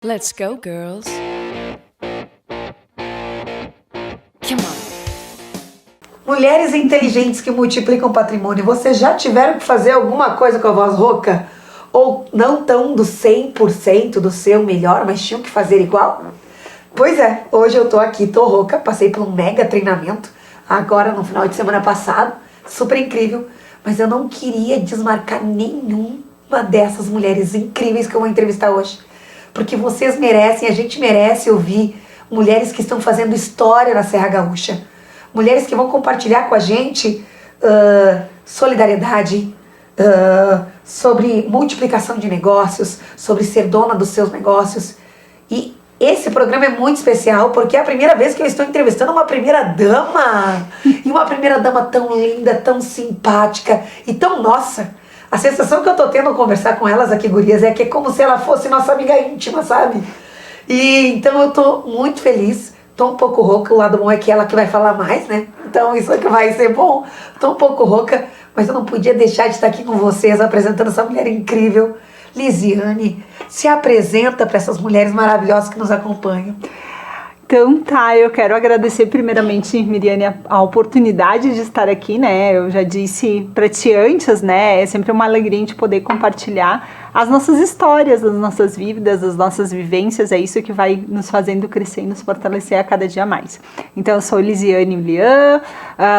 Let's go, girls. Come on. Mulheres inteligentes que multiplicam patrimônio, vocês já tiveram que fazer alguma coisa com a voz rouca? Ou não tão do 100% do seu melhor, mas tinham que fazer igual? Pois é, hoje eu tô aqui, tô rouca, passei por um mega treinamento, agora no final de semana passado, super incrível, mas eu não queria desmarcar nenhuma dessas mulheres incríveis que eu vou entrevistar hoje. Porque vocês merecem, a gente merece ouvir mulheres que estão fazendo história na Serra Gaúcha. Mulheres que vão compartilhar com a gente solidariedade, sobre multiplicação de negócios, sobre ser dona dos seus negócios. E esse programa é muito especial porque é a primeira vez que eu estou entrevistando uma primeira-dama. E uma primeira-dama tão linda, tão simpática e tão nossa. A sensação que eu tô tendo ao conversar com elas aqui, gurias, é que é como se ela fosse nossa amiga íntima, sabe? E então eu tô muito feliz, tô um pouco rouca, o lado bom é que ela que vai falar mais, né? Então isso é que vai ser bom. Tô um pouco rouca, mas eu não podia deixar de estar aqui com vocês, apresentando essa mulher incrível. Lisiane, se apresenta para essas mulheres maravilhosas que nos acompanham. Então tá, eu quero agradecer primeiramente, Miriane, a oportunidade de estar aqui, né? Eu já disse para ti antes, né? É sempre uma alegria a gente poder compartilhar as nossas histórias, as nossas vidas, as nossas vivências. É isso que vai nos fazendo crescer e nos fortalecer a cada dia mais. Então eu sou Lisiane Mlian,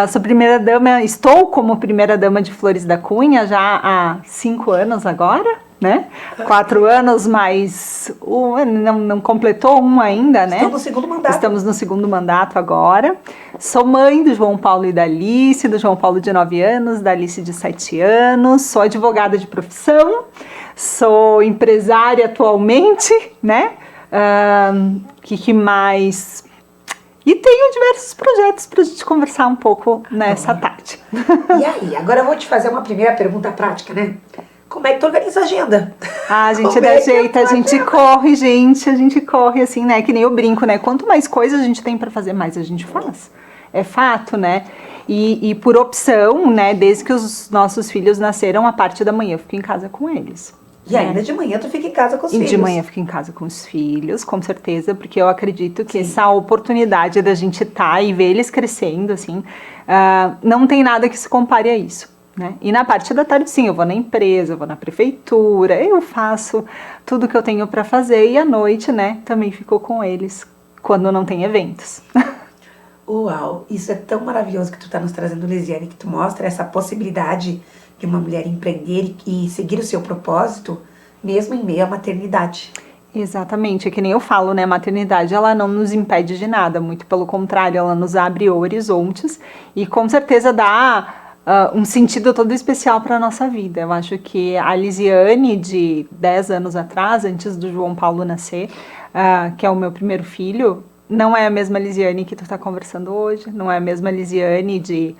sou primeira-dama, estou como primeira-dama de Flores da Cunha já há 5 anos agora. Né? 4 anos, mas não completou um ainda, né? Estamos no segundo mandato. Estamos no segundo mandato agora. Sou mãe do João Paulo e da Alice, do João Paulo de 9 anos, da Alice de 7 anos. Sou advogada de profissão, sou empresária atualmente, né? Que mais? E tenho diversos projetos para a gente conversar um pouco nessa tarde. E aí, agora eu vou te fazer uma primeira pergunta prática, né? Como é que tu organiza a agenda? A gente dá jeito, a gente corre assim, né? Que nem eu brinco, né? Quanto mais coisas a gente tem para fazer, mais a gente faz. É fato, né? E por opção, né? Desde que os nossos filhos nasceram, a parte da manhã eu fico em casa com eles. E ainda de manhã tu fica em casa com os filhos? E de manhã eu fico em casa com os filhos, com certeza, porque eu acredito que essa oportunidade da gente estar e ver eles crescendo, assim, não tem nada que se compare a isso. Né? E na parte da tarde, sim, eu vou na empresa, eu vou na prefeitura, eu faço tudo que eu tenho para fazer e à noite, né, também fico com eles quando não tem eventos. Uau, isso é tão maravilhoso que tu tá nos trazendo, Lisiane, que tu mostra essa possibilidade de uma mulher empreender e seguir o seu propósito, mesmo em meio à maternidade. Exatamente, é que nem eu falo, né, a maternidade ela não nos impede de nada, muito pelo contrário, ela nos abre horizontes e com certeza dá um sentido todo especial para a nossa vida. Eu acho que a Lisiane de 10 anos atrás, antes do João Paulo nascer, que é o meu primeiro filho, não é a mesma Lisiane que tu está conversando hoje, não é a mesma Lisiane de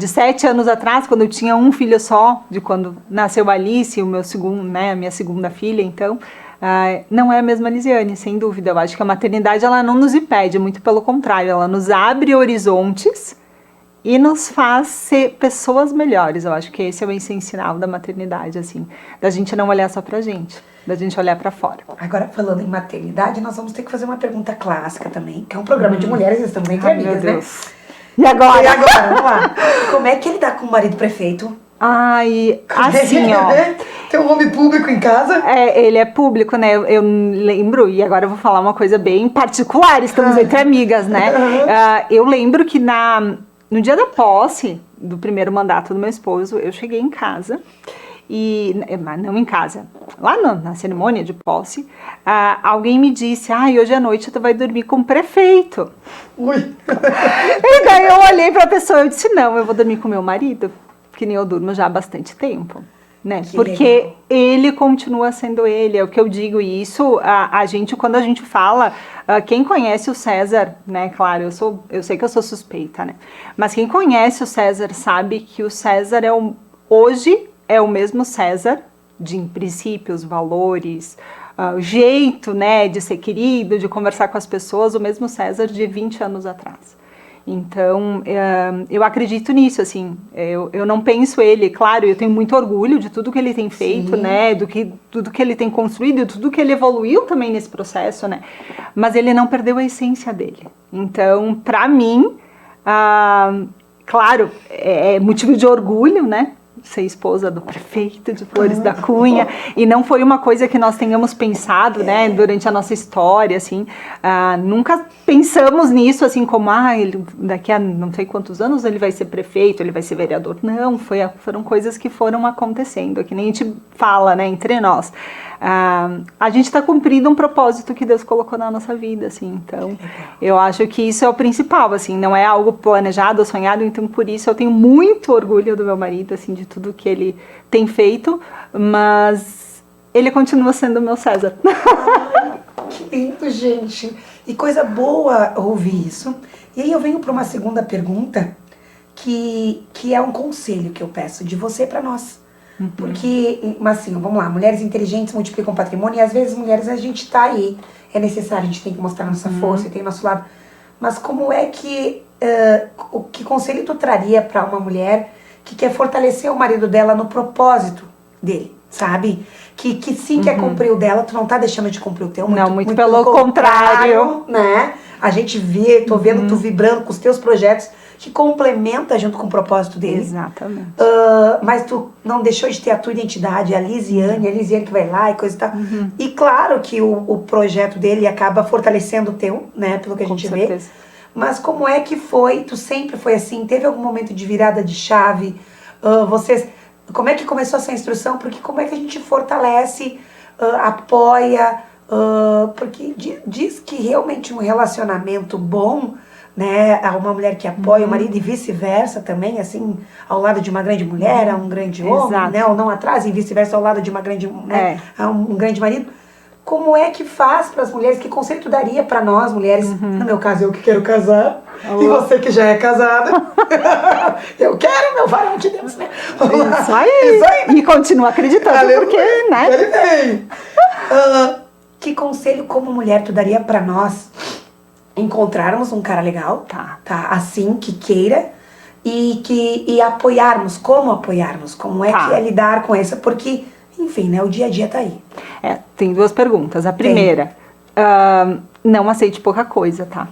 7 anos atrás, quando eu tinha um filho só, de quando nasceu a Alice, o meu segundo, né, a minha segunda filha, então não é a mesma Lisiane, sem dúvida. Eu acho que a maternidade ela não nos impede, muito pelo contrário, ela nos abre horizontes e nos faz ser pessoas melhores. Eu acho que esse é o essencial da maternidade, assim, da gente não olhar só pra gente, da gente olhar pra fora. Agora, falando em maternidade, nós vamos ter que fazer uma pergunta clássica também, que é um programa de mulheres, estamos entre amigas, né? E agora? E agora, vamos lá. Como é que ele dá com o marido prefeito? Ai, assim, ó. Tem um homem público em casa? Ele é público, né? Eu lembro, e agora eu vou falar uma coisa bem particular, estamos entre amigas, né? Eu lembro que no dia da posse do primeiro mandato do meu esposo, eu cheguei em casa, mas não em casa, lá na cerimônia de posse, alguém me disse, hoje à noite tu vai dormir com o prefeito. Ui! E daí eu olhei pra pessoa e disse, não, eu vou dormir com meu marido, que nem eu durmo já há bastante tempo. Né? Porque legal. Ele continua sendo ele, é o que eu digo, e isso a gente, quando a gente fala, quem conhece o César, né, claro, eu sei que eu sou suspeita, né, mas quem conhece o César sabe que o César hoje é o mesmo César, de princípios, valores, o jeito, né, de ser querido, de conversar com as pessoas, o mesmo César de 20 anos atrás. Então, eu acredito nisso, assim, eu não penso ele, claro, eu tenho muito orgulho de tudo que ele tem feito, né, tudo que ele tem construído, tudo que ele evoluiu também nesse processo, né, mas ele não perdeu a essência dele. Então, para mim, claro, é motivo de orgulho, né, ser esposa do prefeito de Flores da Cunha, e não foi uma coisa que nós tenhamos pensado, né, durante a nossa história, assim, nunca pensamos nisso, assim, como, ele, daqui a não sei quantos anos ele vai ser prefeito, ele vai ser vereador. Não, foram coisas que foram acontecendo, que nem a gente fala, né, entre nós. A gente está cumprindo um propósito que Deus colocou na nossa vida, assim, então eu acho que isso é o principal, assim, não é algo planejado ou sonhado, então por isso eu tenho muito orgulho do meu marido, assim, de tudo que ele tem feito, mas ele continua sendo o meu César. Que lindo, gente, e coisa boa ouvir isso. E aí eu venho para uma segunda pergunta, que é um conselho que eu peço de você para nós. Porque, mas assim, vamos lá, mulheres inteligentes multiplicam patrimônio, e às vezes mulheres a gente tá aí, é necessário, a gente tem que mostrar nossa força e tem nosso lado. Mas como é que, que conselho tu traria para uma mulher que quer fortalecer o marido dela no propósito dele, sabe? Que sim quer cumprir o dela, tu não tá deixando de cumprir o teu. Muito pelo contrário, né? A gente tô vendo tu vibrando com os teus projetos, que complementa junto com o propósito dele. Exatamente. Mas tu não deixou de ter a tua identidade, a Lisiane que vai lá e coisa e tal. E claro que o projeto dele acaba fortalecendo o teu, né, pelo que a gente vê. Mas como é que foi? Tu sempre foi assim? Teve algum momento de virada de chave? Como é que começou essa instrução? Porque como é que a gente fortalece, apoia? Porque diz que realmente um relacionamento bom, né, uma mulher que apoia o marido e vice-versa também, assim, ao lado de uma grande mulher, a um grande homem, né, ou não atrás, e vice-versa ao lado de uma grande, né, a um grande marido. Como é que faz para as mulheres? Que conselho tu daria para nós, mulheres? No meu caso, eu que quero casar, e você que já é casada. Eu quero meu varão de Deus, né? Isso aí. Isso aí. E continua acreditando, porque, né? Ele vem. Que conselho como mulher tu daria para nós encontrarmos um cara legal, tá, assim, que queira, e apoiarmos, como é que é lidar com essa, porque, enfim, né, o dia a dia tá aí. Tem duas perguntas. A primeira, não aceite pouca coisa, tá?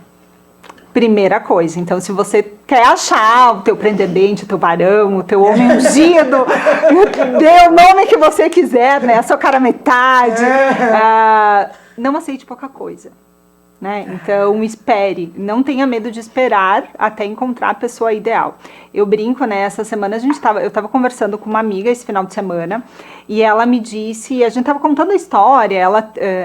Primeira coisa, então se você quer achar o teu pretendente, o teu varão, o teu homem ungido, dê o nome que você quiser, né, a sua cara metade, não aceite pouca coisa. Né? Então espere, não tenha medo de esperar até encontrar a pessoa ideal. Eu brinco, né? Essa semana eu estava conversando com uma amiga esse final de semana e ela me disse, a gente estava contando a história,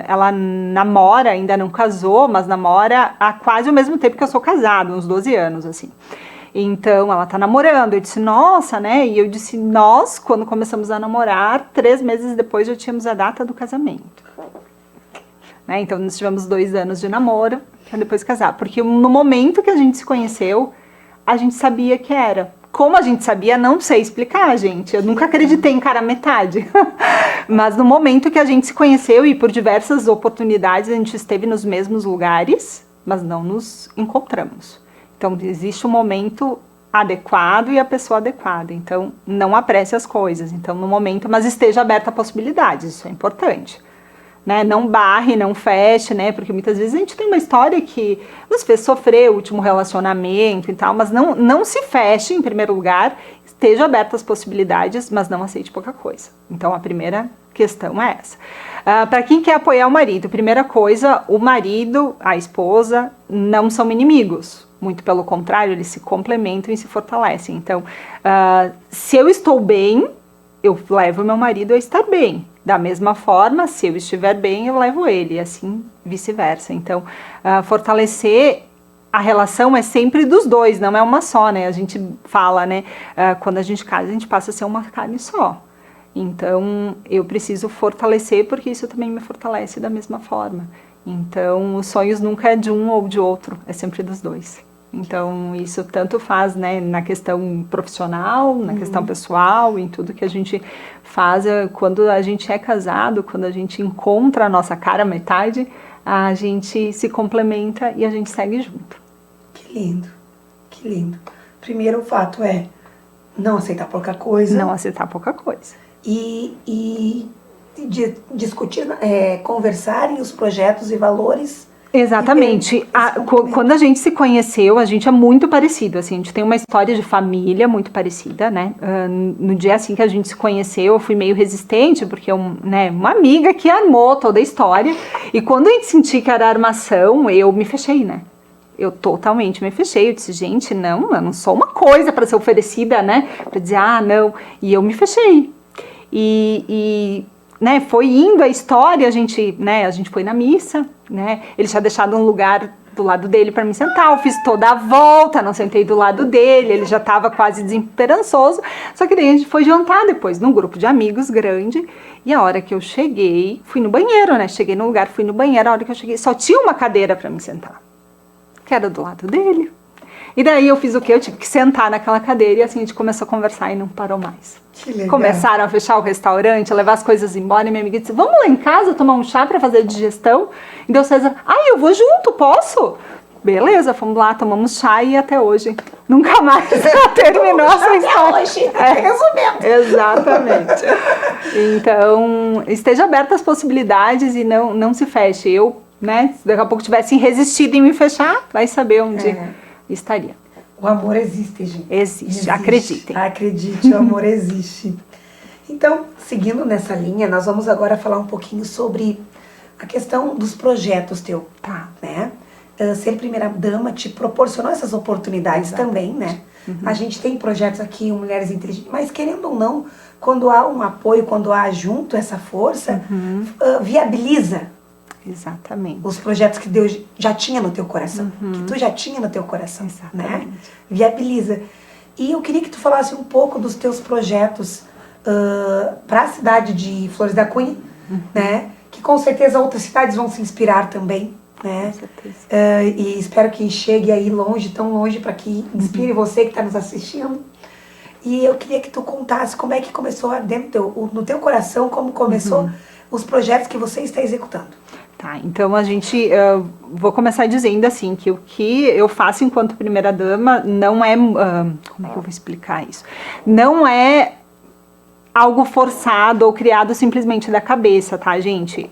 ela namora, ainda não casou, mas namora há quase o mesmo tempo que eu sou casada, uns 12 anos, assim. Então, ela tá namorando, eu disse, nossa, né? E eu disse, nós, quando começamos a namorar, 3 meses depois já tínhamos a data do casamento. Né? Então, nós tivemos 2 anos de namoro para depois casar. Porque no momento que a gente se conheceu, a gente sabia que era. Como a gente sabia, não sei explicar, gente. Eu nunca acreditei em cara metade. Mas no momento que a gente se conheceu e por diversas oportunidades a gente esteve nos mesmos lugares, mas não nos encontramos. Então, existe um momento adequado e a pessoa adequada. Então, não apresse as coisas. Então, no momento, mas esteja aberta a possibilidades. Isso é importante. Né, não barre, não feche, né, porque muitas vezes a gente tem uma história que nos fez sofrer o último relacionamento e tal, mas não se feche em primeiro lugar, esteja aberto às possibilidades, mas não aceite pouca coisa. Então a primeira questão é essa. Para quem quer apoiar o marido, primeira coisa, o marido, a esposa, não são inimigos. Muito pelo contrário, eles se complementam e se fortalecem. Então, se eu estou bem, eu levo meu marido a estar bem. Da mesma forma, se eu estiver bem, eu levo ele, e assim vice-versa. Então, fortalecer a relação é sempre dos dois, não é uma só, né? A gente fala, né? Quando a gente casa, a gente passa a ser uma carne só. Então, eu preciso fortalecer, porque isso também me fortalece da mesma forma. Então, os sonhos nunca é de um ou de outro, é sempre dos dois. Então, isso tanto faz, né, na questão profissional, na questão pessoal, em tudo que a gente faz. Quando a gente é casado, quando a gente encontra a nossa cara metade, a gente se complementa e a gente segue junto. Que lindo. Que lindo. Primeiro, o fato é não aceitar pouca coisa. Não aceitar pouca coisa. E discutir, conversarem os projetos e valores. Exatamente. Quando a gente se conheceu, a gente é muito parecido, assim, a gente tem uma história de família muito parecida, né? No dia assim que a gente se conheceu, eu fui meio resistente, porque uma amiga que armou toda a história, e quando eu senti que era armação, eu me fechei, né? Eu totalmente me fechei, eu disse, gente, não, eu não sou uma coisa para ser oferecida, né? Para dizer, não, e eu me fechei. Né, foi indo a história, a gente foi na missa, né, ele tinha deixado um lugar do lado dele para me sentar, eu fiz toda a volta, não sentei do lado dele, ele já estava quase desesperançoso, só que daí a gente foi jantar depois, num grupo de amigos grande, e a hora que eu cheguei, fui no banheiro, né, cheguei no lugar, fui no banheiro, a hora que eu cheguei, só tinha uma cadeira para me sentar, que era do lado dele. E daí eu fiz o quê? Eu tive que sentar naquela cadeira e assim a gente começou a conversar e não parou mais. Que legal. Começaram a fechar o restaurante, a levar as coisas embora e minha amiga disse, vamos lá em casa tomar um chá para fazer digestão? E deu César, eu vou junto, posso? Beleza, fomos lá, tomamos chá e até hoje nunca mais terminou essa história. Hoje, resumindo. Exatamente. Então, esteja aberta às possibilidades e não se feche. Eu, né, se daqui a pouco tivesse resistido em me fechar, vai saber onde estaria. O amor existe, gente. Existe. Acreditem. Acredite, o amor existe. Então, seguindo nessa linha, nós vamos agora falar um pouquinho sobre a questão dos projetos teu. Tá. Né? Ser primeira dama te proporcionou essas oportunidades também, né? Uhum. A gente tem projetos aqui, Mulheres Inteligentes, mas querendo ou não, quando há um apoio, quando há junto essa força, viabiliza. Exatamente. Os projetos que Deus já tinha no teu coração, que tu já tinha no teu coração, né? Viabiliza. E eu queria que tu falasse um pouco dos teus projetos para a cidade de Flores da Cunha, né? Que com certeza outras cidades vão se inspirar também, né? Com certeza. E espero que chegue aí longe, tão longe, para que inspire você que está nos assistindo. E eu queria que tu contasse como é que começou no teu coração, como começou os projetos que você está executando. Tá, então vou começar dizendo assim, que o que eu faço enquanto primeira-dama não é, como é que eu vou explicar isso? Não é algo forçado ou criado simplesmente da cabeça, tá, gente?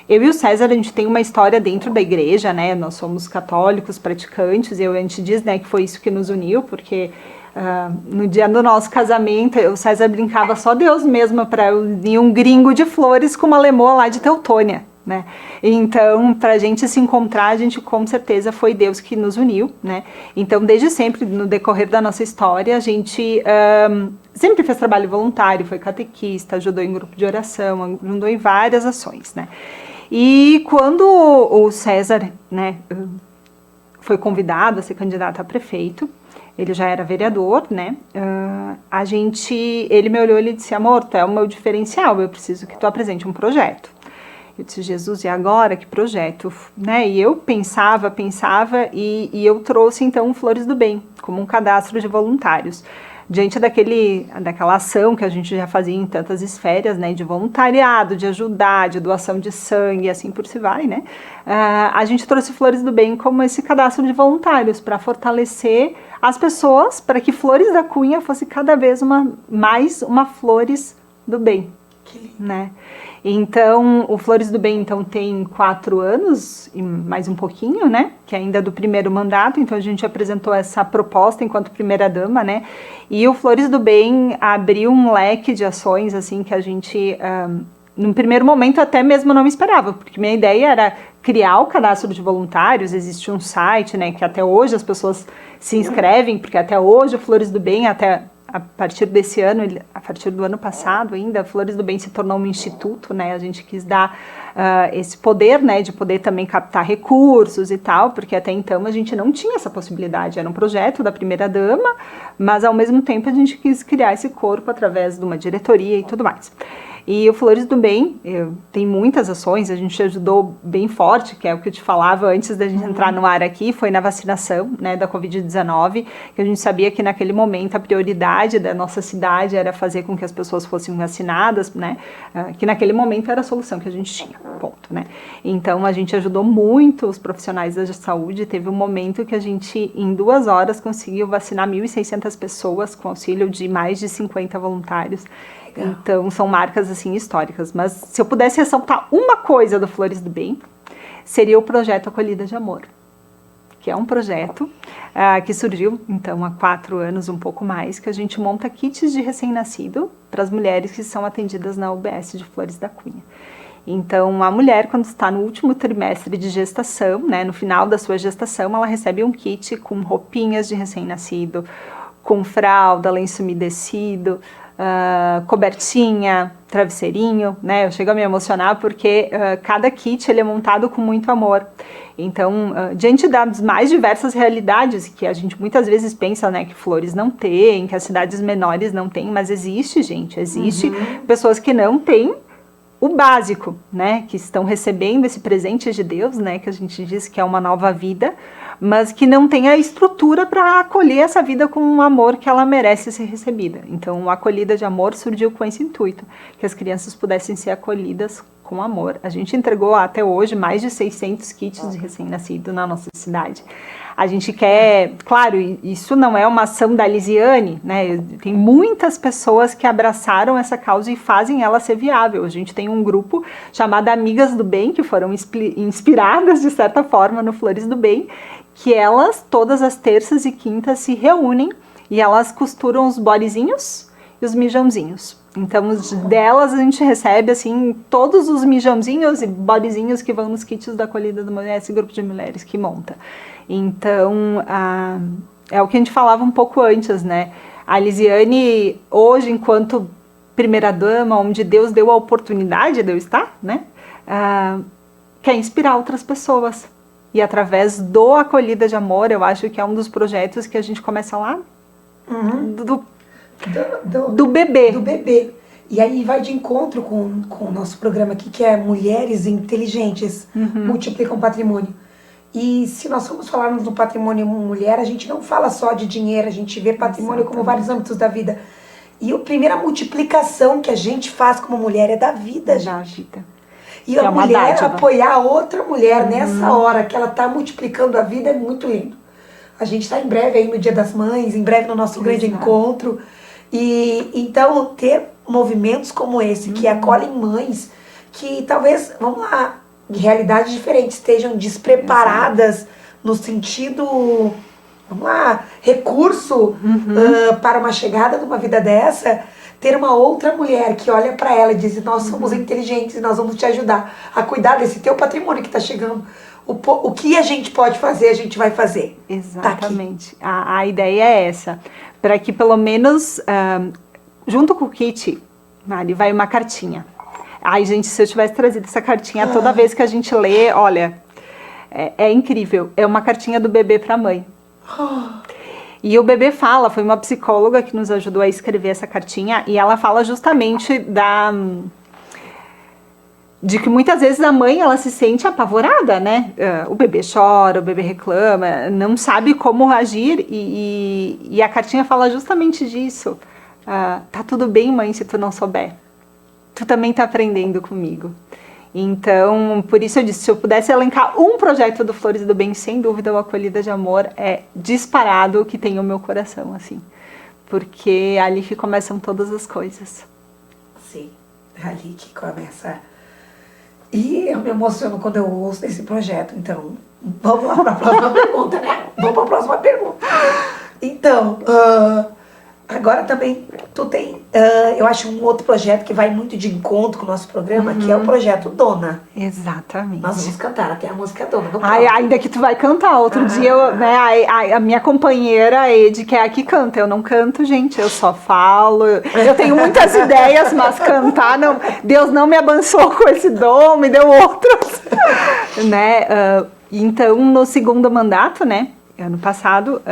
Eu e o César, a gente tem uma história dentro da igreja, né, nós somos católicos, praticantes, e a gente diz, né, que foi isso que nos uniu, porque no dia do nosso casamento, o César brincava só Deus mesmo para unir um gringo de Flores com uma lemoa lá de Teutônia, né? Então, pra gente se encontrar, a gente com certeza foi Deus que nos uniu, né? Então, desde sempre, no decorrer da nossa história, a gente sempre fez trabalho voluntário, foi catequista, ajudou em grupo de oração, ajudou em várias ações, né? E quando o César, né, foi convidado a ser candidato a prefeito, ele já era vereador, né? Ele me olhou e disse, amor, tu é o meu diferencial, eu preciso que tu apresente um projeto. Eu disse, Jesus, e agora? Que projeto? Né? E eu pensava e eu trouxe então Flores do Bem, como um cadastro de voluntários. Diante daquela ação que a gente já fazia em tantas esferas, né, de voluntariado, de ajudar, de doação de sangue, assim por se vai, né? A gente trouxe Flores do Bem como esse cadastro de voluntários para fortalecer as pessoas, para que Flores da Cunha fosse cada vez mais uma Flores do Bem, né? Então, o Flores do Bem então tem 4 anos e mais um pouquinho, né? Que ainda é do primeiro mandato, então a gente apresentou essa proposta enquanto primeira-dama, né? E o Flores do Bem abriu um leque de ações, assim, que a gente, num primeiro momento, até mesmo não esperava, porque minha ideia era criar o cadastro de voluntários, existe um site, né? Que até hoje as pessoas se inscrevem, porque até hoje o Flores do Bem, a partir desse ano, a partir do ano passado ainda, Flores do Bem se tornou um instituto, né? A gente quis dar esse poder, né? De poder também captar recursos e tal, porque até então a gente não tinha essa possibilidade. Era um projeto da primeira-dama, mas ao mesmo tempo a gente quis criar esse corpo através de uma diretoria e tudo mais. E o Flores do Bem tem muitas ações, a gente ajudou bem forte, que é o que eu te falava antes da gente entrar no ar aqui, foi na vacinação, né, da Covid-19, que a gente sabia que naquele momento a prioridade da nossa cidade era fazer com que as pessoas fossem vacinadas, né, que naquele momento era a solução que a gente tinha, ponto, né. Então a gente ajudou muito os profissionais da saúde, teve um momento que a gente em 2 horas conseguiu vacinar 1.600 pessoas com auxílio de mais de 50 voluntários. Então, são marcas, assim, históricas. Mas, se eu pudesse ressaltar uma coisa do Flores do Bem, seria o projeto Acolhida de Amor, que é um projeto que surgiu, então, há 4 anos, um pouco mais, que a gente monta kits de recém-nascido para as mulheres que são atendidas na UBS de Flores da Cunha. Então, a mulher, quando está no último trimestre de gestação, né, no final da sua gestação, ela recebe um kit com roupinhas de recém-nascido, com fralda, lenço umedecido, cobertinha, travesseirinho, né? Eu chego a me emocionar porque cada kit ele é montado com muito amor. Então, diante das mais diversas realidades que a gente muitas vezes pensa, né, que Flores não tem, que as cidades menores não têm, mas existe, gente, existe pessoas que não têm o básico, né, que estão recebendo esse presente de Deus, né, que a gente diz que é uma nova vida, mas que não tem a estrutura para acolher essa vida com o amor que ela merece ser recebida. Então, a Acolhida de Amor surgiu com esse intuito, que as crianças pudessem ser acolhidas com amor. A gente entregou até hoje mais de 600 kits de recém-nascido na nossa cidade. A gente quer, claro, isso não é uma ação da Lisiane, né? Tem muitas pessoas que abraçaram essa causa e fazem ela ser viável. A gente tem um grupo chamado Amigas do Bem, que foram inspiradas, de certa forma, no Flores do Bem, que elas, todas as terças e quintas, se reúnem e elas costuram os bodezinhos e os mijãozinhos. Então, delas a gente recebe, assim, todos os mijãozinhos e bodezinhos que vão nos kits da acolhida da mulher, esse grupo de mulheres que monta. Então, é o que a gente falava um pouco antes, né? A Lisiane, hoje, enquanto primeira-dama, onde Deus deu a oportunidade de eu estar, né? Quer inspirar outras pessoas. E através do Acolhida de Amor, eu acho que é um dos projetos que a gente começa lá do bebê. Do bebê. E aí vai de encontro com o nosso programa aqui, que é Mulheres Inteligentes Multiplicam Patrimônio. E se nós formos falarmos do patrimônio mulher, a gente não fala só de dinheiro, a gente vê patrimônio como vários âmbitos da vida. E a primeira multiplicação que a gente faz como mulher é da vida, gente. Da vida. E a mulher apoiar a outra mulher nessa hora que ela está multiplicando a vida é muito lindo. A gente está em breve aí no Dia das Mães, em breve no nosso grande encontro. E então ter movimentos como esse, que acolhem mães que talvez, vamos lá, de realidades diferentes, estejam despreparadas no sentido, vamos lá, recurso para uma chegada numa vida dessa, ter uma outra mulher que olha para ela e diz: nós somos inteligentes e nós vamos te ajudar a cuidar desse teu patrimônio que está chegando. O que a gente pode fazer, a gente vai fazer. Exatamente. Tá, a ideia é essa. Para que pelo menos, junto com o kit, Mari, vai uma cartinha. Ai, gente, se eu tivesse trazido essa cartinha toda vez que a gente lê, olha, é incrível. É uma cartinha do bebê para a mãe. E o bebê fala, foi uma psicóloga que nos ajudou a escrever essa cartinha, e ela fala justamente de que muitas vezes a mãe, ela se sente apavorada, né? O bebê chora, o bebê reclama, não sabe como agir, e a cartinha fala justamente disso. Tá tudo bem, mãe, se tu não souber. Tu também tá aprendendo comigo. Então, por isso eu disse, se eu pudesse elencar um projeto do Flores do Bem, sem dúvida, o Acolhida de Amor é disparado o que tem o meu coração, assim. Porque é ali que começam todas as coisas. Sim, é ali que começa. E eu me emociono quando eu ouço esse projeto. Então, vamos lá para a próxima pergunta, né? Vamos para a próxima pergunta. Então, agora também tu tem, eu acho, um outro projeto que vai muito de encontro com o nosso programa, que é o projeto Dona. Exatamente. Nós vamos cantar até a música Dona. Ainda que tu vai cantar. Outro dia, a minha companheira, a Ed, que é a que canta. Eu não canto, gente, eu só falo. Eu tenho muitas ideias, mas cantar, não, Deus não me abençoou com esse dom, me deu outros. Né? Então, no segundo mandato, né, ano passado,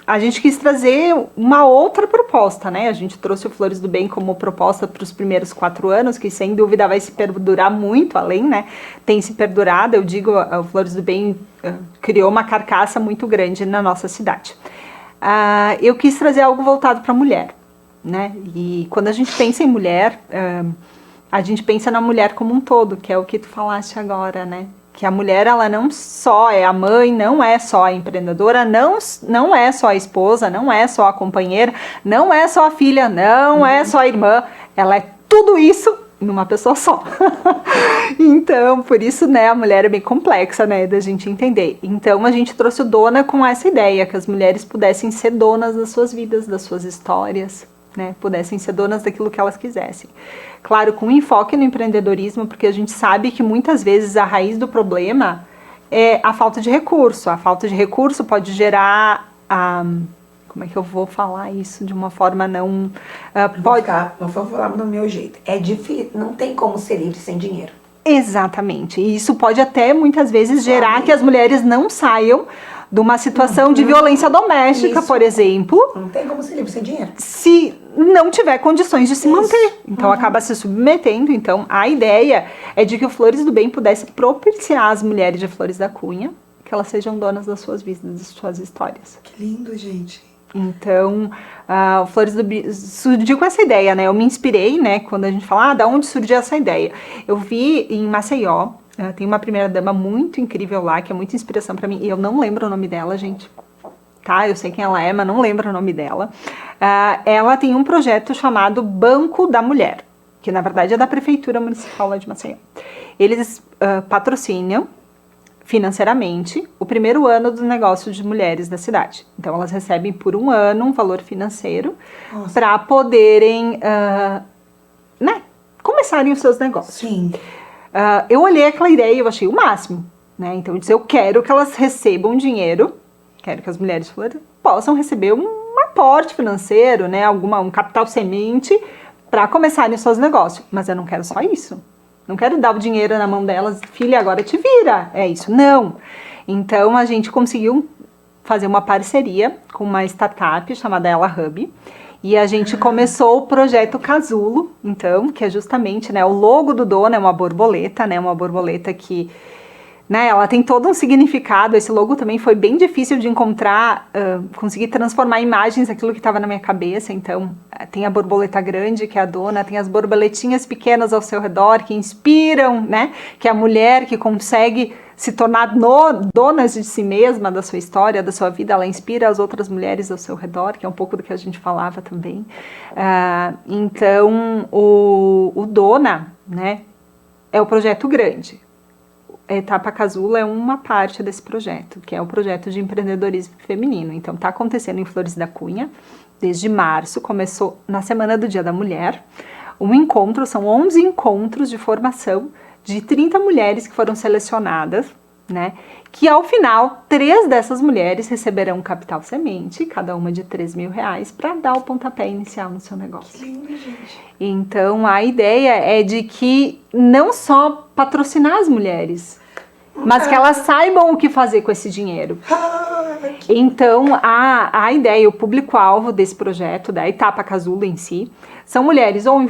a gente quis trazer uma outra proposta, né? A gente trouxe o Flores do Bem como proposta para os primeiros 4 anos, que sem dúvida vai se perdurar muito além, né? Tem se perdurado, eu digo, o Flores do Bem criou uma carcaça muito grande na nossa cidade. Eu quis trazer algo voltado para a mulher, né? E quando a gente pensa em mulher, a gente pensa na mulher como um todo, que é o que tu falaste agora, né? Que a mulher, ela não só é a mãe, não é só a empreendedora, não é só a esposa, não é só a companheira, não é só a filha, não é só a irmã. Ela é tudo isso numa pessoa só. Então, por isso, né, a mulher é bem complexa, né, da gente entender. Então, a gente trouxe o Dona com essa ideia, que as mulheres pudessem ser donas das suas vidas, das suas histórias, né, pudessem ser donas daquilo que elas quisessem. Claro, com enfoque no empreendedorismo, porque a gente sabe que muitas vezes a raiz do problema é a falta de recurso. A falta de recurso pode gerar como é que eu vou falar isso de uma forma não... Não vou falar do meu jeito. É difícil, não tem como ser livre sem dinheiro. Exatamente. E isso pode até muitas vezes gerar que as mulheres não saiam de uma situação de violência doméstica, por exemplo. Não tem como ser livre sem dinheiro. Se não tiver condições de se manter. Então, acaba se submetendo. Então, a ideia é de que o Flores do Bem pudesse propiciar as mulheres de Flores da Cunha que elas sejam donas das suas vidas, das suas histórias. Que lindo, gente. Então, o Flores do Bem surgiu com essa ideia, né? Eu me inspirei, né? Quando a gente fala, da onde surgiu essa ideia? Eu vi em Maceió, tem uma primeira dama muito incrível lá, que é muita inspiração pra mim, e eu não lembro o nome dela, gente. Tá, eu sei quem ela é, mas não lembro o nome dela. Ela tem um projeto chamado Banco da Mulher, que na verdade é da Prefeitura Municipal lá de Maceió. Eles patrocinam financeiramente o primeiro ano dos negócios de mulheres da cidade. Então, elas recebem por um ano um valor financeiro para poderem, né, começarem os seus negócios. Sim. Eu olhei aquela ideia e eu achei o máximo, né? Então, eu disse, eu quero que elas recebam dinheiro, quero que as mulheres possam receber um aporte financeiro, né, um capital semente para começarem os seus negócios. Mas eu não quero só isso. Não quero dar o dinheiro na mão delas, filha, agora te vira. É isso. Não. Então, a gente conseguiu fazer uma parceria com uma startup chamada Ela Hub. E a gente começou o projeto Casulo, então, que é justamente, né, o logo do Dona é uma borboleta, né, uma borboleta que, né, ela tem todo um significado. Esse logo também foi bem difícil de encontrar, conseguir transformar em imagens aquilo que estava na minha cabeça. Então, tem a borboleta grande, que é a Dona, tem as borboletinhas pequenas ao seu redor, que inspiram, né, que é a mulher que consegue se tornar dona de si mesma, da sua história, da sua vida. Ela inspira as outras mulheres ao seu redor, que é um pouco do que a gente falava também. Então, o Dona, né, é o projeto grande. A Etapa Casulo é uma parte desse projeto, que é o projeto de empreendedorismo feminino. Então, está acontecendo em Flores da Cunha, desde março, começou na Semana do Dia da Mulher. São 11 encontros de formação de 30 mulheres que foram selecionadas, né? Que ao final, 3 dessas mulheres receberão um capital semente, cada uma de R$3.000, para dar o pontapé inicial no seu negócio. Que lindo, gente. Então, a ideia é de que não só patrocinar as mulheres, mas que elas saibam o que fazer com esse dinheiro. Então, a ideia, o público-alvo desse projeto, da Etapa Casulo em si, são mulheres ou em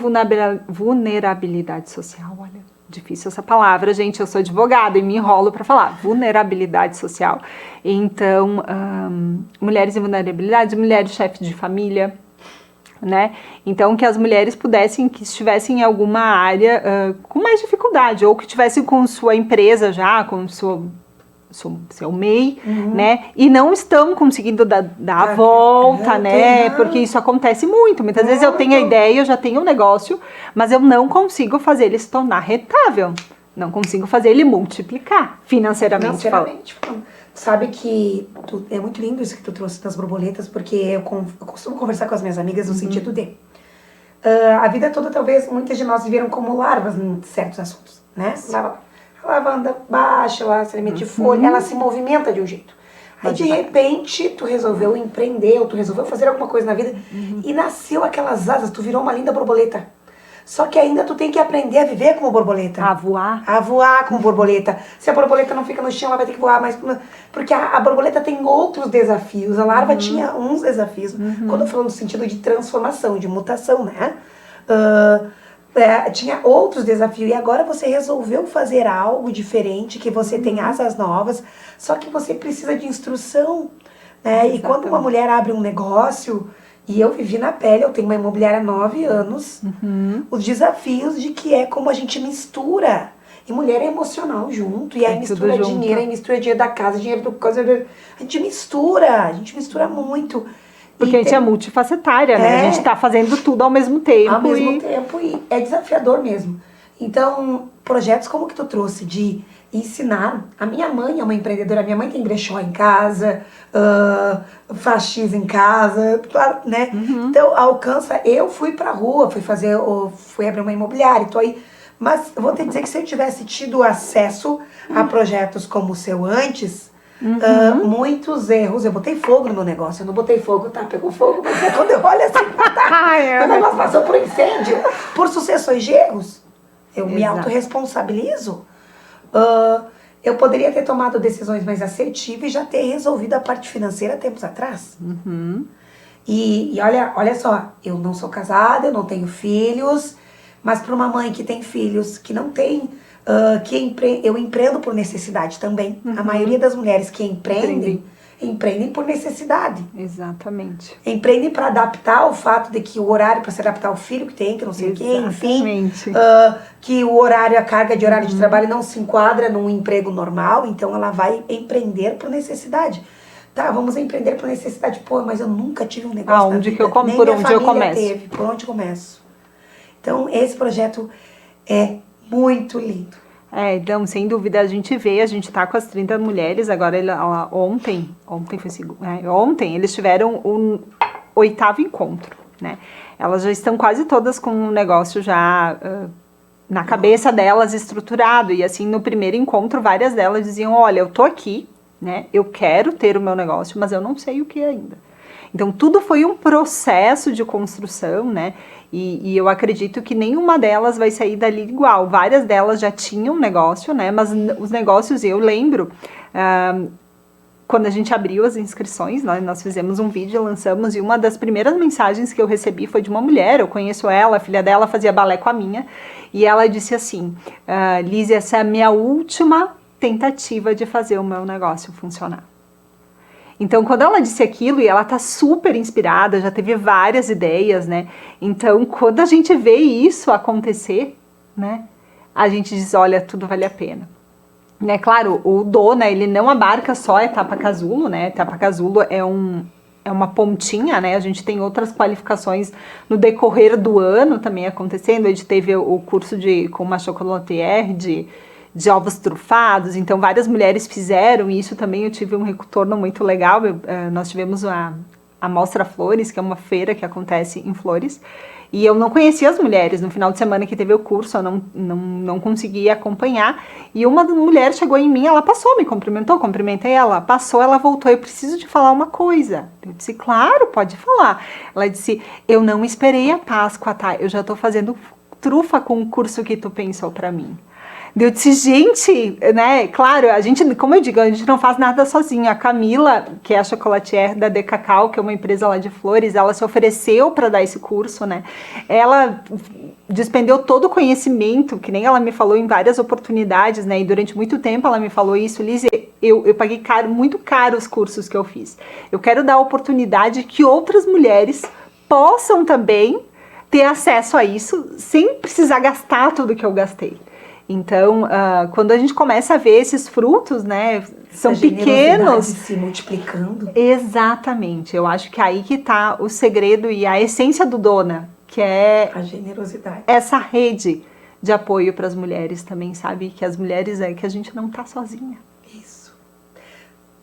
vulnerabilidade social, olha, difícil essa palavra, gente, eu sou advogada e me enrolo para falar, vulnerabilidade social. Então, mulheres em vulnerabilidade, mulheres chefes de família, né? Então, que as mulheres que estivessem em alguma área com mais dificuldade, ou que estivessem com sua empresa já, com seu MEI, né? E não estão conseguindo dar a volta, né? Porque isso acontece muito. Muitas vezes eu tenho a ideia, eu já tenho um negócio, mas eu não consigo fazer ele se tornar rentável. Não consigo fazer ele multiplicar financeiramente falando. Sabe que é muito lindo isso que tu trouxe das borboletas, porque eu costumo conversar com as minhas amigas no sentido de a vida toda, talvez, muitas de nós viveram como larvas em certos assuntos, né? A lava anda baixa, ela se alimenta de folha, ela se movimenta de um jeito. Aí, de repente, tu resolveu empreender, ou tu resolveu fazer alguma coisa na vida, e nasceu aquelas asas, tu virou uma linda borboleta. Só que ainda tu tem que aprender a viver como borboleta. A voar. A voar como borboleta. Se a borboleta não fica no chão, ela vai ter que voar mais. Porque a borboleta tem outros desafios. A larva tinha uns desafios. Quando eu falo no sentido de transformação, de mutação, né? Tinha outros desafios. E agora você resolveu fazer algo diferente, que você tem asas novas, só que você precisa de instrução. Né? E quando uma mulher abre um negócio, e eu vivi na pele, eu tenho uma imobiliária há 9 anos, os desafios de que é como a gente mistura. E mulher é emocional junto, e aí mistura dinheiro, aí mistura dinheiro da casa, dinheiro do coisa. A gente mistura muito. Porque a gente é multifacetária, né? A gente tá fazendo tudo ao mesmo tempo. Ao mesmo tempo, e é desafiador mesmo. Então, projetos como que tu trouxe de ensinar. A minha mãe é uma empreendedora, minha mãe tem brechó em casa, faz X em casa, né? Então, alcança. Eu fui pra rua, fui abrir uma imobiliária, tô aí. Mas eu vou te dizer que se eu tivesse tido acesso a projetos como o seu antes, muitos erros. Eu botei fogo no meu negócio. Eu não botei fogo, tá? Pegou fogo, mas quando eu olho assim, o negócio passou por incêndio, por sucessões de erros. Eu me autorresponsabilizo. Eu poderia ter tomado decisões mais assertivas e já ter resolvido a parte financeira tempos atrás. E olha só, eu não sou casada, eu não tenho filhos, mas para uma mãe que tem filhos, que não tem, eu empreendo por necessidade também. A maioria das mulheres que empreendem por necessidade. Exatamente. Empreendem para adaptar o fato de que o horário, para se adaptar ao filho que tem, que não sei o quê, enfim. Que o horário, a carga de horário de trabalho não se enquadra num emprego normal, então ela vai empreender por necessidade. Tá, vamos empreender por necessidade. Pô, mas eu nunca tive um negócio na vida. Por onde eu começo? Por onde começo? Então, esse projeto é muito lindo. Então, sem dúvida, a gente tá com as 30 mulheres, agora ontem eles tiveram o 8º encontro, né? Elas já estão quase todas com o negócio já na cabeça delas estruturado, e assim, no primeiro encontro, várias delas diziam, olha, eu tô aqui, né? Eu quero ter o meu negócio, mas eu não sei o que ainda. Então, tudo foi um processo de construção, né? E eu acredito que nenhuma delas vai sair dali igual. Várias delas já tinham negócio, né? Mas os negócios, eu lembro, quando a gente abriu as inscrições, nós fizemos um vídeo, lançamos, e uma das primeiras mensagens que eu recebi foi de uma mulher, eu conheço ela, a filha dela fazia balé com a minha, e ela disse assim, Liz, essa é a minha última tentativa de fazer o meu negócio funcionar. Então, quando ela disse aquilo, e ela tá super inspirada, já teve várias ideias, né? Então, quando a gente vê isso acontecer, né? A gente diz, olha, tudo vale a pena. Né? Claro, o Dona, ele não abarca só a etapa casulo, né? A etapa casulo é uma pontinha, né? A gente tem outras qualificações no decorrer do ano também acontecendo. A gente teve o curso com uma chocolatier de ovos trufados, então várias mulheres fizeram isso também, eu tive um retorno muito legal. Nós tivemos a Mostra Flores, que é uma feira que acontece em Flores, e eu não conhecia as mulheres. No final de semana que teve o curso, eu não consegui acompanhar, e uma mulher chegou em mim, ela passou, me cumprimentou, cumprimentei ela, passou, ela voltou, eu preciso te falar uma coisa. Eu disse, claro, pode falar. Ela disse, eu não esperei a Páscoa, tá? Eu já tô fazendo trufa com o curso que tu pensou pra mim. Eu disse, gente, né, claro, a gente, como eu digo, a gente não faz nada sozinha. A Camila, que é a chocolatier da Decacau, que é uma empresa lá de Flores, ela se ofereceu para dar esse curso, né? Ela despendeu todo o conhecimento, que nem ela me falou em várias oportunidades, né? E durante muito tempo ela me falou isso, Liz, eu paguei muito caro os cursos que eu fiz. Eu quero dar a oportunidade que outras mulheres possam também ter acesso a isso, sem precisar gastar tudo que eu gastei. Então, quando a gente começa a ver esses frutos, né, são pequenos. Se multiplicando. Exatamente. Eu acho que aí que está o segredo e a essência do Dona, que é a generosidade. Essa rede de apoio para as mulheres também, sabe? Que as mulheres que a gente não tá sozinha. Isso.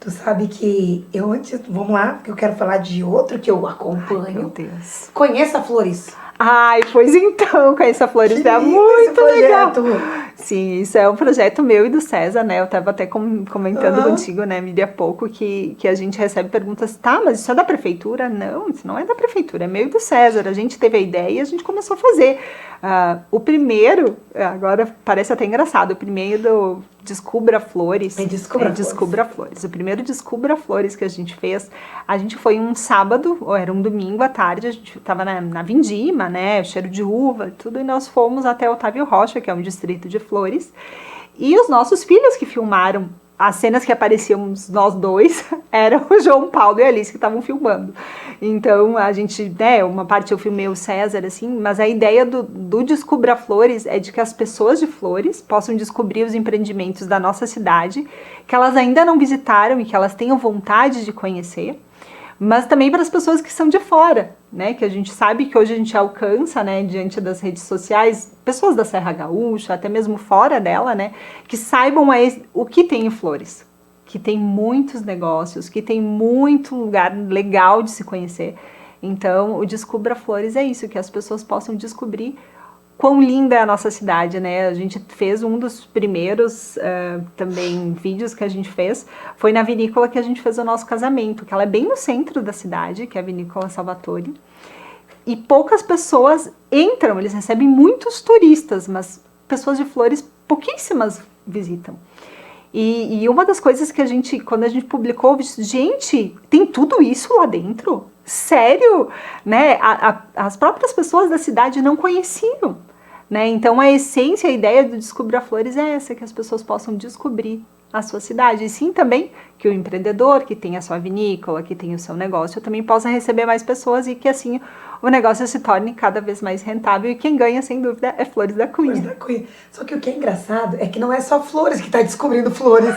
Tu sabe que eu antes, vamos lá, que eu quero falar de outro que eu acompanho. Ai, meu Deus. Conheça Flores. Ai, pois então, conheça Flores Que é lindo muito esse legal. projeto. Sim, isso é um projeto meu e do César, né? Eu estava até comentando Aham. contigo, né, Miri, há pouco, que a gente recebe perguntas, tá, mas isso é da prefeitura? Não, isso não é da prefeitura, é meu e do César. A gente teve a ideia e a gente começou a fazer. O primeiro, agora parece até engraçado, o primeiro do Descubra Flores. Descubra Flores. O primeiro Descubra Flores que a gente fez, a gente foi um sábado, ou era um domingo à tarde, a gente estava na Vindima, né, cheiro de uva e tudo, e nós fomos até Otávio Rocha, que é um distrito de Flores, e os nossos filhos que filmaram as cenas que aparecíamos nós dois eram o João Paulo e a Alice que estavam filmando. Então a gente, né, uma parte eu filmei o César, assim, mas a ideia do Descubra Flores é de que as pessoas de Flores possam descobrir os empreendimentos da nossa cidade, que elas ainda não visitaram e que elas tenham vontade de conhecer, mas também para as pessoas que são de fora, né, que a gente sabe que hoje a gente alcança, né, diante das redes sociais, pessoas da Serra Gaúcha, até mesmo fora dela, né, que saibam o que tem em Flores, que tem muitos negócios, que tem muito lugar legal de se conhecer. Então, o Descubra Flores é isso, que as pessoas possam descobrir quão linda é a nossa cidade, né? A gente fez um dos primeiros também vídeos que a gente fez, foi na vinícola que a gente fez o nosso casamento, que ela é bem no centro da cidade, que é a Vinícola Salvatore, e poucas pessoas entram, eles recebem muitos turistas, mas pessoas de Flores pouquíssimas visitam. E uma das coisas que a gente, quando a gente publicou, gente, tem tudo isso lá dentro? Sério? Né? As próprias pessoas da cidade não conheciam. Né? Então a essência, a ideia do Descubra Flores é essa, que as pessoas possam descobrir a sua cidade. E sim também que o empreendedor que tem a sua vinícola, que tem o seu negócio, também possa receber mais pessoas e que assim o negócio se torne cada vez mais rentável. E quem ganha, sem dúvida, é Flores da Cunha. Flores da Cunha. Só que o que é engraçado é que não é só Flores que está descobrindo Flores.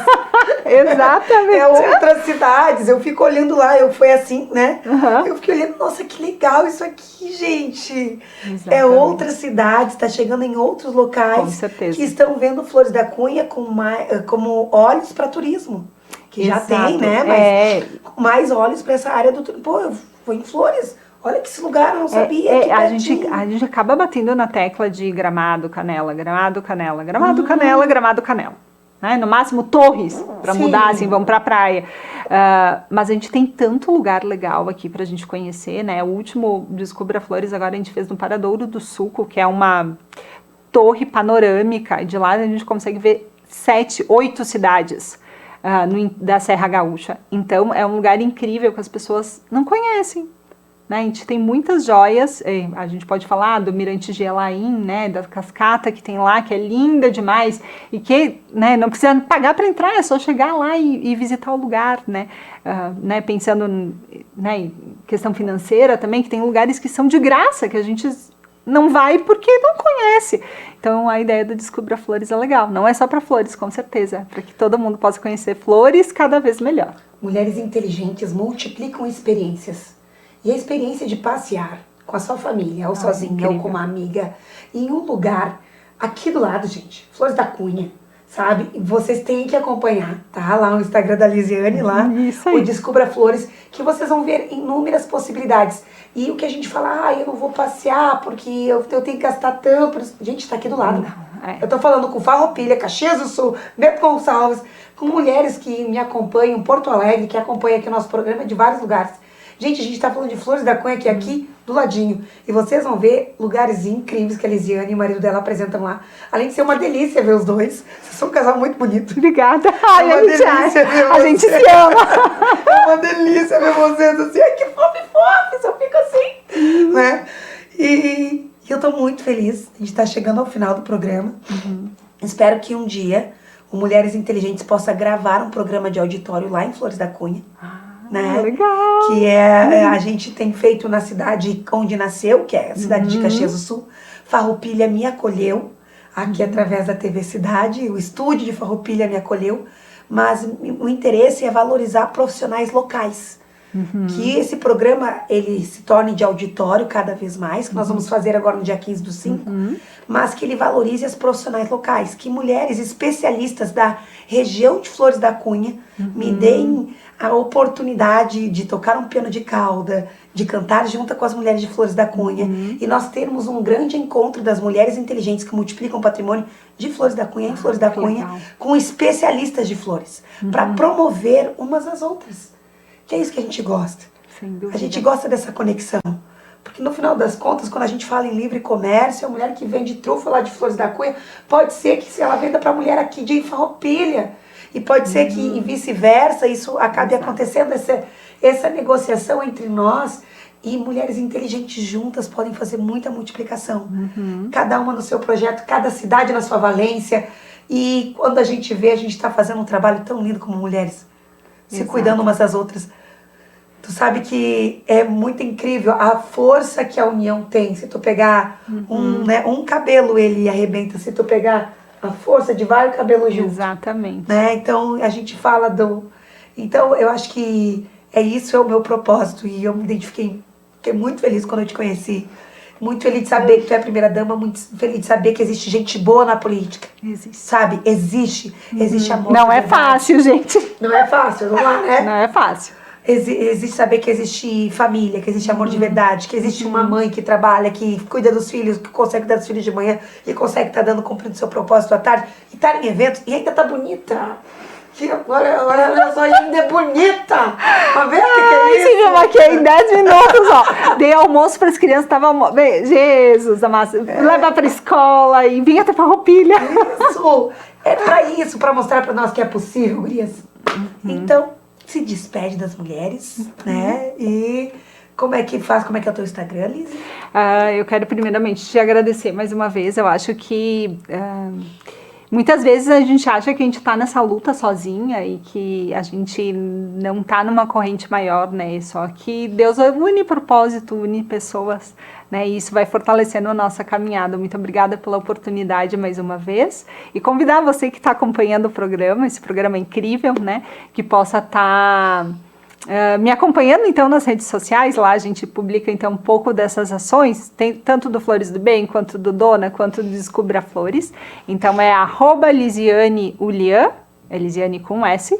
Exatamente. É outras cidades. Eu fico olhando lá, foi assim, né? Uhum. Eu fiquei olhando, nossa, que legal isso aqui, gente. Exatamente. É outras cidades, está chegando em outros locais. Com certeza. Que estão vendo Flores da Cunha como olhos para turismo. Que Exato. Já tem, né? Mas mais olhos para essa área do turismo. Pô, eu fui em Flores. Olha que esse lugar, eu não sabia. A gente acaba batendo na tecla de Gramado, Canela, Gramado, Canela, Gramado, Canela, Gramado, Canela. Né? No máximo Torres, para mudar, assim, vamos para a praia. Mas a gente tem tanto lugar legal aqui para a gente conhecer, né? O último Descubra Flores agora a gente fez no Paradouro do Sulco, que é uma torre panorâmica, e de lá a gente consegue ver 7, 8 cidades da Serra Gaúcha. Então é um lugar incrível que as pessoas não conhecem. Né, a gente tem muitas joias, a gente pode falar do Mirante Gelaim, né, da cascata que tem lá, que é linda demais e que, né, não precisa pagar para entrar, é só chegar lá e visitar o lugar, né, pensando, né, em questão financeira também, que tem lugares que são de graça, que a gente não vai porque não conhece. Então a ideia do Descubra Flores é legal, não é só para Flores, com certeza, para que todo mundo possa conhecer Flores cada vez melhor. Mulheres inteligentes multiplicam experiências. E a experiência de passear com a sua família, ou sozinha, incrível. ou com uma amiga, em um lugar aqui do lado, gente, Flores da Cunha, sabe? E vocês têm que acompanhar, tá? Lá no Instagram da Lisiane, lá, Isso aí. o Descubra Flores, que vocês vão ver inúmeras possibilidades. E o que a gente fala, eu não vou passear porque eu tenho que gastar tanto. Gente, tá aqui do lado. Eu tô falando com Farroupilha, Caxias do Sul, Bento Gonçalves, com mulheres que me acompanham, Porto Alegre, que acompanham aqui o nosso programa de vários lugares. Gente, a gente tá falando de Flores da Cunha, que é aqui do ladinho. E vocês vão ver lugares incríveis que a Lisiane e o marido dela apresentam lá. Além de ser uma delícia ver os dois. Vocês são um casal muito bonito. Obrigada. É uma delícia ver a gente vocês. se ama. É uma delícia ver vocês assim. Ai, que fofo, eu fico assim. Né? E eu tô muito feliz. A gente tá chegando ao final do programa. Espero que um dia o Mulheres Inteligentes possa gravar um programa de auditório lá em Flores da Cunha. Né? Legal. Que a gente tem feito na cidade onde nasceu, que é a cidade de Caxias do Sul. Farroupilha me acolheu, aqui através da TV Cidade, o estúdio de Farroupilha me acolheu, mas o interesse é valorizar profissionais locais, Que esse programa, ele se torne de auditório cada vez mais, que nós vamos fazer agora no dia 15/5, mas que ele valorize as profissionais locais, que mulheres especialistas da região de Flores da Cunha me deem a oportunidade de tocar um piano de cauda, de cantar junto com as mulheres de Flores da Cunha, e nós termos um grande encontro das mulheres inteligentes que multiplicam o patrimônio de Flores da Cunha em Flores da Cunha, legal. com especialistas de flores, para promover umas às outras. Que é isso que a gente gosta. Sem dúvida. A gente gosta dessa conexão. Porque no final das contas, quando a gente fala em livre comércio, a mulher que vende trufa lá de Flores da Cunha, pode ser que ela venda para a mulher aqui de Farroupilha. E pode ser que, e vice-versa, isso acabe acontecendo, essa negociação entre nós e mulheres inteligentes juntas podem fazer muita multiplicação. Cada uma no seu projeto, cada cidade na sua valência. E quando a gente vê, a gente está fazendo um trabalho tão lindo como mulheres. Se cuidando umas das outras. Tu sabe que é muito incrível a força que a união tem. Se tu pegar um cabelo, ele arrebenta. Se tu pegar a força de vários cabelos juntos. Exatamente. Né? Então, a gente fala do... Então, eu acho que isso é o meu propósito. E eu me identifiquei, fiquei muito feliz quando eu te conheci. Muito feliz de saber que tu é a primeira dama, muito feliz de saber que existe gente boa na política. Existe. Sabe? Existe amor. Não de é verdade. fácil, gente. Não é fácil, vamos lá, né? Não é fácil. Existe saber que existe família, que existe amor de verdade, que existe uma mãe que trabalha, que cuida dos filhos, que consegue cuidar dos filhos de manhã e consegue estar cumprindo seu propósito à tarde, e tá em eventos, e ainda tá bonita. Que olha só, ainda é bonita. Pra ver o que é isso? Sim, eu maquiei em 10 minutos, ó. Dei almoço para as crianças, tava... Jesus, amado. Levar pra escola e vinha até Farroupilha. Isso, é pra isso, pra mostrar pra nós que é possível, gurias. Então, se despede das mulheres, né? E como é que faz? Como é que é o teu Instagram, Liz? Eu quero primeiramente te agradecer mais uma vez. Eu acho que muitas vezes a gente acha que a gente tá nessa luta sozinha e que a gente não tá numa corrente maior, né? Só que Deus une propósito, une pessoas, né? E isso vai fortalecendo a nossa caminhada. Muito obrigada pela oportunidade mais uma vez. E convidar você que está acompanhando o programa, esse programa é incrível, né? Que possa estar... me acompanhando então nas redes sociais, lá a gente publica então um pouco dessas ações, tem tanto do Flores do Bem, quanto do Dona, quanto do Descubra Flores. Então é @LisianeUlian, é Lisiane com S.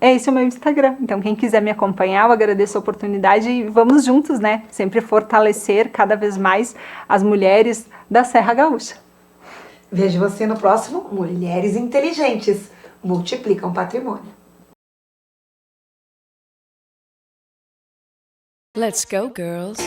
Esse é o meu Instagram. Então quem quiser me acompanhar, eu agradeço a oportunidade e vamos juntos, né? Sempre fortalecer cada vez mais as mulheres da Serra Gaúcha. Vejo você no próximo Mulheres Inteligentes Multiplicam Patrimônio. Let's go, girls.